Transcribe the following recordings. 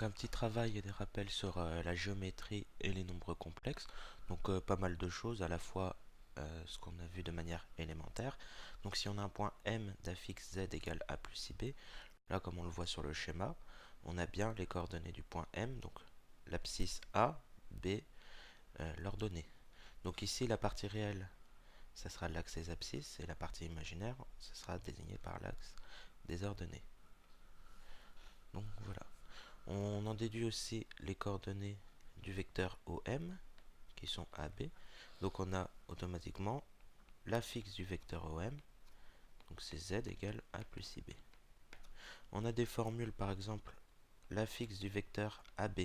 Donc un petit travail et des rappels sur la géométrie et les nombres complexes. Donc pas mal de choses, à la fois ce qu'on a vu de manière élémentaire. Donc si on a un point M d'affixe Z égale A plus IB, là comme on le voit sur le schéma, on a bien les coordonnées du point M, donc l'abscisse A, B, l'ordonnée. Donc ici la partie réelle, ça sera l'axe des abscisses, et la partie imaginaire, ça sera désigné par l'axe des ordonnées. Donc voilà. On en déduit aussi les coordonnées du vecteur OM, qui sont AB. Donc on a automatiquement l'affixe du vecteur OM, donc c'est Z égale A plus IB. On a des formules, par exemple, l'affixe du vecteur AB,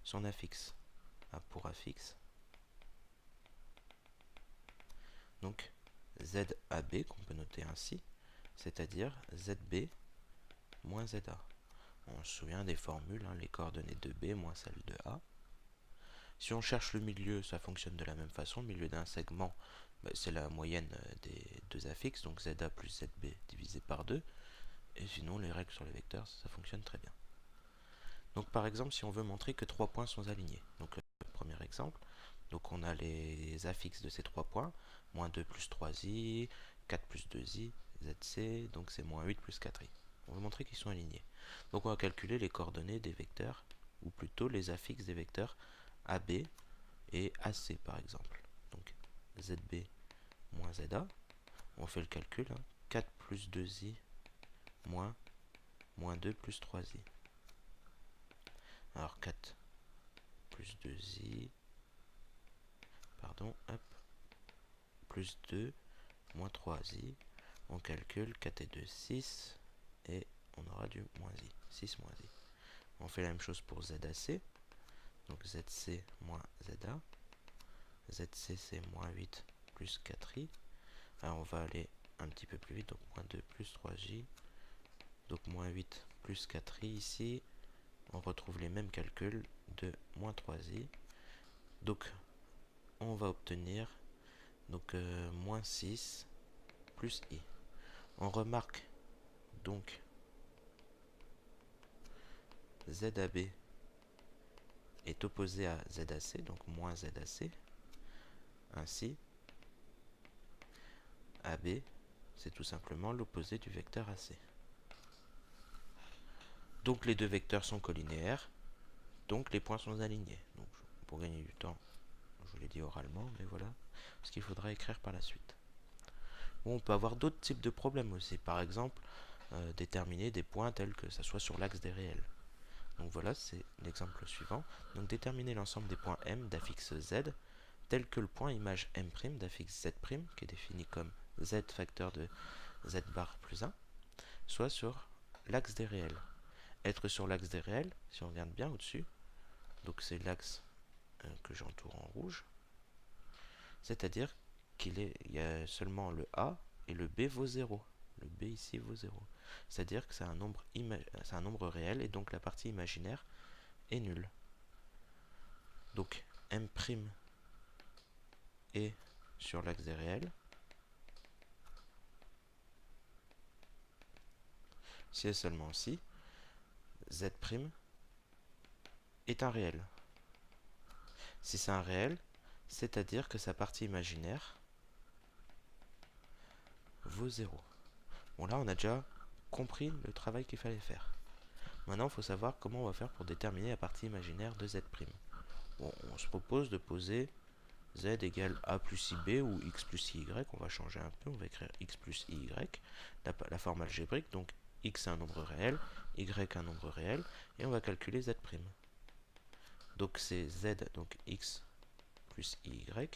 son affixe, A pour affixe. Donc ZAB, qu'on peut noter ainsi, c'est-à-dire ZB moins ZA. On se souvient des formules, les coordonnées de B moins celles de A. Si on cherche le milieu, ça fonctionne de la même façon. Le milieu d'un segment, c'est la moyenne des deux affixes, donc ZA plus ZB divisé par 2. Et sinon, les règles sur les vecteurs, ça fonctionne très bien. Donc par exemple, si on veut montrer que trois points sont alignés. Donc premier exemple, donc on a les affixes de ces trois points, moins 2 plus 3i, 4 plus 2i, zc, donc c'est moins 8 plus 4i. On veut montrer qu'ils sont alignés. Donc on va calculer les coordonnées des vecteurs, ou plutôt les affixes des vecteurs AB et AC par exemple. Donc ZB moins ZA, on fait le calcul, 4 plus 2i moins 2 plus 3i. Alors 4 plus 2i, pardon, hop, plus 2 moins 3i, on calcule 4 et 2, 6, et on aura du moins i, 6 moins i. On fait la même chose pour ZAC, donc ZC moins ZA, ZC c'est moins 8 plus 4i, alors on va aller un petit peu plus vite, donc moins 2 plus 3j, donc moins 8 plus 4i ici, on retrouve les mêmes calculs de moins 3i, donc on va obtenir donc moins 6 plus i. On remarque donc ZAB est opposé à ZAC, donc moins ZAC, ainsi AB c'est tout simplement l'opposé du vecteur AC. Donc les deux vecteurs sont collinéaires, donc les points sont alignés. Donc pour gagner du temps, je vous l'ai dit oralement, mais voilà ce qu'il faudra écrire par la suite. Bon, on peut avoir d'autres types de problèmes aussi, par exemple déterminer des points tels que ça soit sur l'axe des réels. Donc voilà, c'est l'exemple suivant. Donc déterminer l'ensemble des points M d'affixe Z, tel que le point image M' d'affixe Z', qui est défini comme Z facteur de Z bar plus 1, soit sur l'axe des réels. Être sur l'axe des réels, si on regarde bien au-dessus, donc c'est l'axe que j'entoure en rouge, c'est-à-dire qu'il y a seulement le A et le B vaut 0. Le B ici vaut 0. C'est-à-dire que c'est un nombre réel et donc la partie imaginaire est nulle. Donc M' est sur l'axe des réels. Si et seulement si Z' est un réel. Si c'est un réel, c'est-à-dire que sa partie imaginaire vaut 0. Bon là on a déjà compris le travail qu'il fallait faire. Maintenant il faut savoir comment on va faire pour déterminer la partie imaginaire de Z'. Bon, on se propose de poser Z égale A plus IB ou X plus IY, on va changer un peu, on va écrire X plus IY, la forme algébrique, donc X est un nombre réel, Y un nombre réel, et on va calculer Z'. Donc c'est Z, donc X plus IY,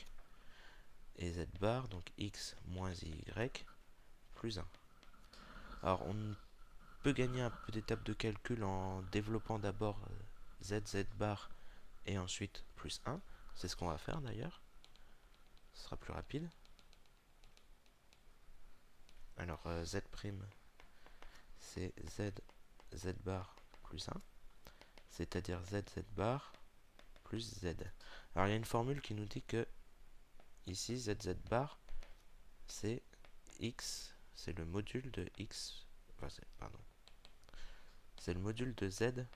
et Z bar, donc X moins IY, plus 1. Alors on peut gagner un peu d'étapes de calcul en développant d'abord Z bar et ensuite plus 1, c'est ce qu'on va faire d'ailleurs. Ce sera plus rapide. Alors Z' c'est Z bar plus 1, c'est-à-dire Z bar plus Z. Alors il y a une formule qui nous dit que ici Z bar c'est X, c'est le module de X, pardon, c'est le module de Z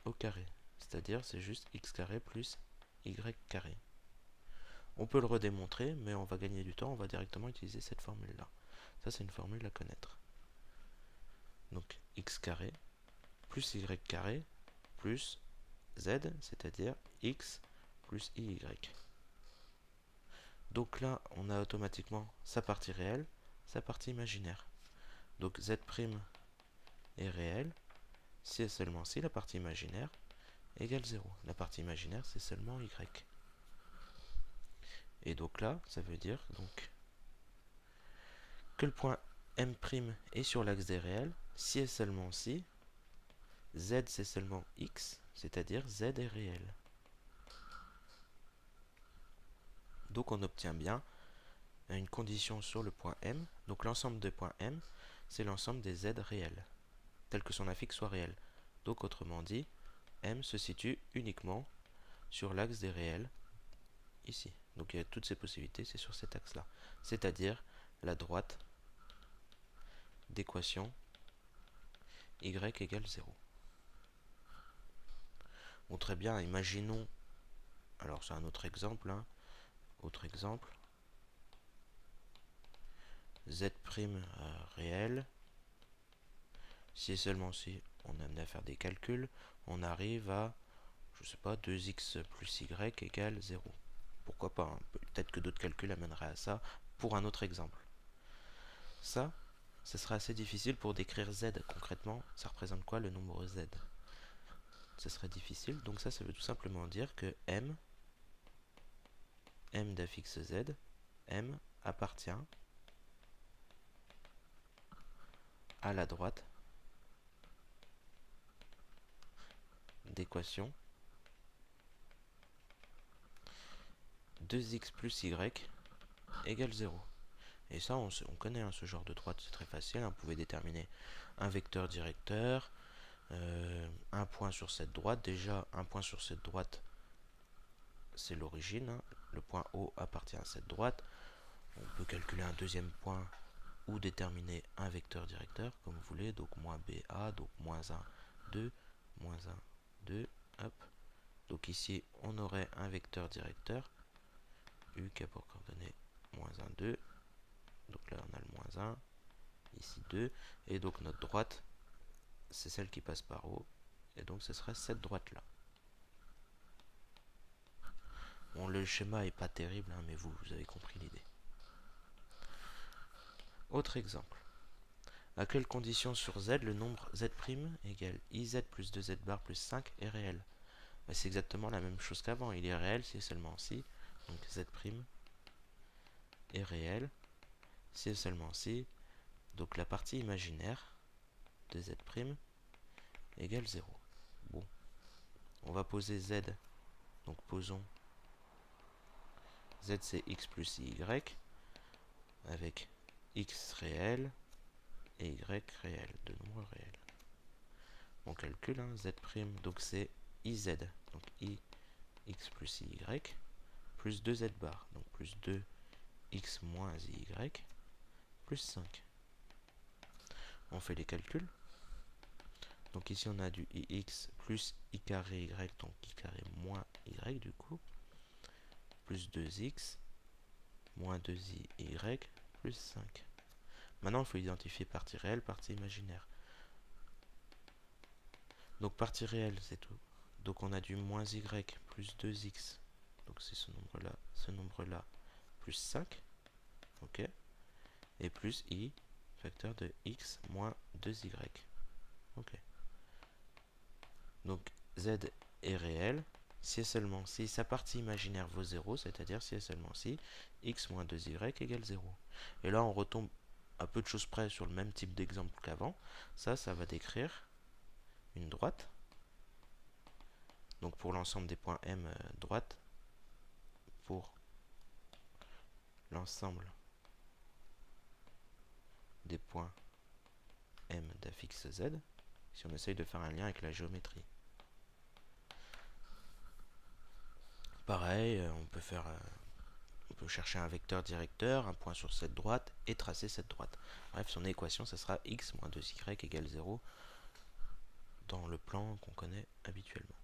au carré. C'est-à-dire, c'est juste x carré plus y carré. On peut le redémontrer, mais on va gagner du temps, on va directement utiliser cette formule-là. Ça, c'est une formule à connaître. Donc, x carré plus y carré plus z, c'est-à-dire x plus iy. Donc là, on a automatiquement sa partie réelle, sa partie imaginaire. Donc z' est réel si et seulement si la partie imaginaire égale 0. La partie imaginaire, c'est seulement y. Et donc là, ça veut dire donc que le point M' est sur l'axe des réels si et seulement si z c'est seulement x, c'est-à-dire z est réel. Donc on obtient bien une condition sur le point M. Donc l'ensemble des points M, c'est l'ensemble des z réels, tel que son affixe soit réel. Donc autrement dit, M se situe uniquement sur l'axe des réels, ici. Donc il y a toutes ces possibilités, c'est sur cet axe-là. C'est-à-dire la droite d'équation y égale 0. Bon, très bien, imaginons, alors c'est un autre exemple, hein. Autre exemple, z' réel, si et seulement si on est amené à faire des calculs, on arrive à, je sais pas, 2x plus y égale 0. Pourquoi pas, hein. Peut-être que d'autres calculs amèneraient à ça pour un autre exemple. Ça, ce sera assez difficile pour décrire z concrètement. Ça représente quoi le nombre z? Ce serait difficile, donc ça veut tout simplement dire que m d'affixe z, m appartient à la droite d'équation 2x plus y égale 0. Et ça, on connaît hein, ce genre de droite, c'est très facile. On pouvait déterminer un vecteur directeur, un point sur cette droite. Déjà, un point sur cette droite, c'est l'origine. Hein. Le point O appartient à cette droite. On peut calculer un deuxième point ou déterminer un vecteur directeur, comme vous voulez. Donc, moins BA, donc moins 1, 2, moins 1, 2, hop. Donc ici, on aurait un vecteur directeur, U qui a pour coordonnée moins 1, 2. Donc là, on a le moins 1, ici 2. Et donc notre droite, c'est celle qui passe par haut. Et donc ce serait cette droite-là. Bon, le schéma est pas terrible, hein, mais vous avez compris l'idée. Autre exemple. À quelle condition sur z le nombre z' égale iz plus 2z bar plus 5 est réel? Ben, c'est exactement la même chose qu'avant. Il est réel si et seulement si. Donc z' est réel si et seulement si. Donc la partie imaginaire de z' égale 0. Bon. On va poser z. Donc posons z c'est x plus y avec x réel et y réel, de nombres réels. On calcule hein, z', donc c'est iz, donc i x plus y plus 2z bar, donc plus 2x moins y plus 5. On fait les calculs. Donc ici on a du ix plus i carré y, donc i carré moins y du coup, plus 2x moins 2y plus 5. Maintenant il faut identifier partie réelle, partie imaginaire. Donc partie réelle c'est tout. Donc on a du moins y plus 2x, donc c'est ce nombre-là, plus 5, ok, et plus i, facteur de x moins 2y, ok. Donc z est réel, si et seulement si sa partie imaginaire vaut 0, c'est-à-dire si et seulement si x moins 2y égale 0. Et là on retombe à peu de choses près sur le même type d'exemple qu'avant. Ça va décrire une droite. Donc pour l'ensemble des points M, droite, pour l'ensemble des points M d'affixe Z, si on essaye de faire un lien avec la géométrie. Pareil, on peut chercher un vecteur directeur, un point sur cette droite, et tracer cette droite. Bref, son équation, ça sera x moins 2y égale 0. dans le plan qu'on connaît habituellement.